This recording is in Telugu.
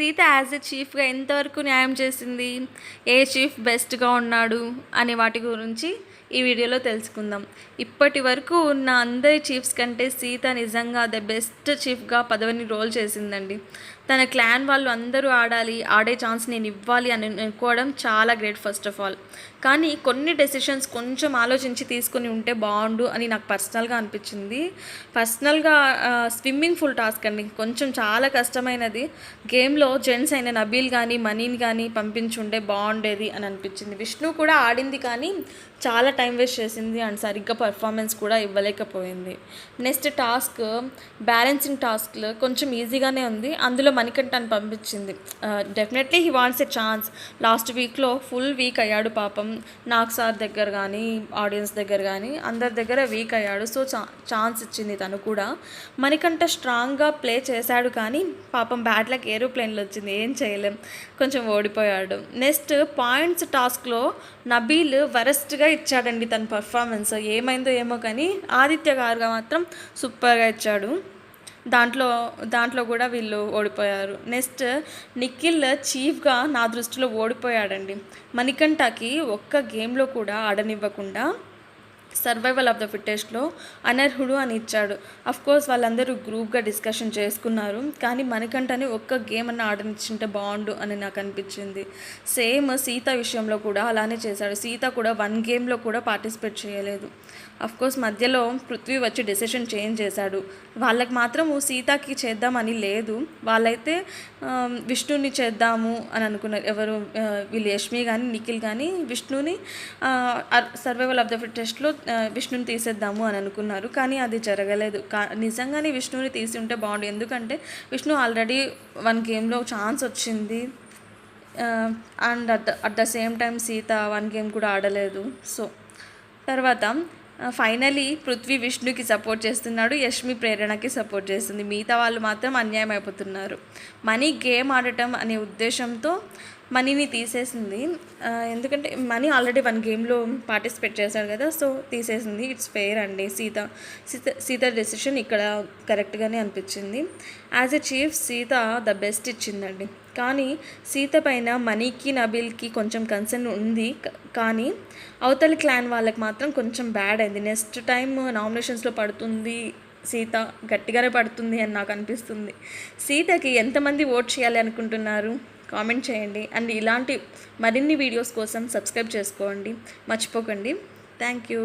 సీత యాజ్ ఎ చీఫ్గా ఎంతవరకు న్యాయం చేసింది, ఏ చీఫ్ బెస్ట్గా ఉన్నాడు అనే వాటి గురించి ఈ వీడియోలో తెలుసుకుందాం. ఇప్పటి వరకు ఉన్న అందరి చీఫ్స్ కంటే సీత నిజంగా ద బెస్ట్ చీఫ్గా పదవిని రోల్ చేసిందండి. తన క్లాన్ వాళ్ళు అందరూ ఆడే ఛాన్స్ నేను ఇవ్వాలి అని అనుకోవడం చాలా గ్రేట్ ఫస్ట్ ఆఫ్ ఆల్. కానీ కొన్ని డెసిషన్స్ కొంచెం ఆలోచించి తీసుకుని ఉంటే బాగుండు అని నాకు పర్సనల్గా అనిపించింది. పర్సనల్గా స్విమ్మింగ్ ఫుల్ టాస్క్ అండి, కొంచెం చాలా కష్టమైనది. గేమ్లో జెంట్స్ అయిన నబీల్ కానీ మనీని కానీ పంపించుంటే బాగుండేది అని అనిపించింది. విష్ణు కూడా ఆడింది కానీ చాలా టైం వేస్ట్ చేసింది అండ్ సరిగ్గా పర్ఫార్మెన్స్ కూడా ఇవ్వలేకపోయింది. నెక్స్ట్ టాస్క్ బ్యాలెన్సింగ్ టాస్క్లో కొంచెం ఈజీగానే ఉంది. అందులో మణికంఠని పంపించింది. Definitely he wants a chance. Last వీక్లో ఫుల్ వీక్ అయ్యాడు పాపం. నాగ్ సార్ దగ్గర కానీ ఆడియన్స్ దగ్గర కానీ అందరి దగ్గర వీక్ అయ్యాడు. సో ఛాన్స్ ఇచ్చింది తను కూడా. మణికంఠ స్ట్రాంగ్గా ప్లే చేశాడు కానీ పాపం బ్యాడ్ లక్ ఏరోప్లేన్లో వచ్చింది, ఏం చేయలేం, కొంచెం ఓడిపోయాడు. నెక్స్ట్ పాయింట్స్ టాస్క్లో నబీల్ వరస్ట్గా ఇచ్చాడండి తన పర్ఫార్మెన్స్. ఏమైందో ఏమో కానీ ఆదిత్య గారుగా మాత్రం సూపర్గా ఇచ్చాడు. దాంట్లో కూడా వీళ్ళు ఓడిపోయారు. నెక్స్ట్ నిఖిల్ చీఫ్గా నా దృష్టిలో ఓడిపోయాడండి. మణికంఠకి ఒక్క గేమ్లో కూడా ఆడనివ్వకుండా సర్వైవల్ ఆఫ్ ద ఫిట్టెస్ట్లో అనర్హుడు అని ఇచ్చాడు. కోర్స్ వాళ్ళందరూ గ్రూప్గా డిస్కషన్ చేసుకున్నారు కానీ మణికంఠని ఒక్క గేమ్ అన్న ఆడనిచ్చింటే బాగుండు అని నాకు అనిపించింది. సేమ్ సీత విషయంలో కూడా అలానే చేశాడు. సీత కూడా 1 గేమ్లో కూడా పార్టిసిపేట్ చేయలేదు. కోర్స్ మధ్యలో పృథ్వీ వచ్చి డెసిషన్ చేంజ్ చేశాడు. వాళ్ళకి మాత్రం సీతకి చేద్దామని లేదు, వాళ్ళైతే విష్ణుని చేద్దాము అని అనుకున్నారు. ఎవరు వీళ్ళు యష్మి కానీ నిఖిల్ కానీ విష్ణుని సర్వైవల్ ఆఫ్ ద ఫిట్టెస్ట్లో విష్ణుని తీసేద్దాము అని అనుకున్నారు కానీ అది జరగలేదు. నిజంగానే విష్ణుని తీసి ఉంటే బాగుండు, ఎందుకంటే విష్ణు ఆల్రెడీ 1 గేమ్లో ఛాన్స్ వచ్చింది and at the same time Sita 1 game కూడా ఆడలేదు. సో తర్వాత ఫైనలీ పృథ్వీ విష్ణుకి సపోర్ట్ చేస్తున్నాడు, యష్మి ప్రేరణకి సపోర్ట్ చేస్తుంది. మిగతా వాళ్ళు మాత్రం అన్యాయం అయిపోతున్నారు. మనీ గేమ్ ఆడటం అనే ఉద్దేశంతో మనీని తీసేసింది. ఎందుకంటే మనీ ఆల్రెడీ 1 గేమ్లో పార్టిసిపేట్ చేశాడు కదా, సో తీసేసింది. ఇట్స్ ఫెయిర్ అండి. సీత డెసిషన్ ఇక్కడ కరెక్ట్గానే అనిపించింది. As a chief Sita the best ఇచ్చిందండి. కానీ సీత పైన మనీకి నబీల్కి కొంచెం కన్సర్న్ ఉంది కానీ అవతలి క్లాన్ వాళ్ళకి మాత్రం కొంచెం బ్యాడ్ అయింది. నెక్స్ట్ టైం నామినేషన్స్లో పడుతుంది సీత, గట్టిగానే పడుతుంది అని నాకు అనిపిస్తుంది. సీతకి ఎంతమంది ఓట్ చేయాలి అనుకుంటున్నారు కామెంట్ చేయండి అండ్ ఇలాంటి మరిన్ని వీడియోస్ కోసం సబ్స్క్రైబ్ చేసుకోండి, మర్చిపోకండి. Thank you.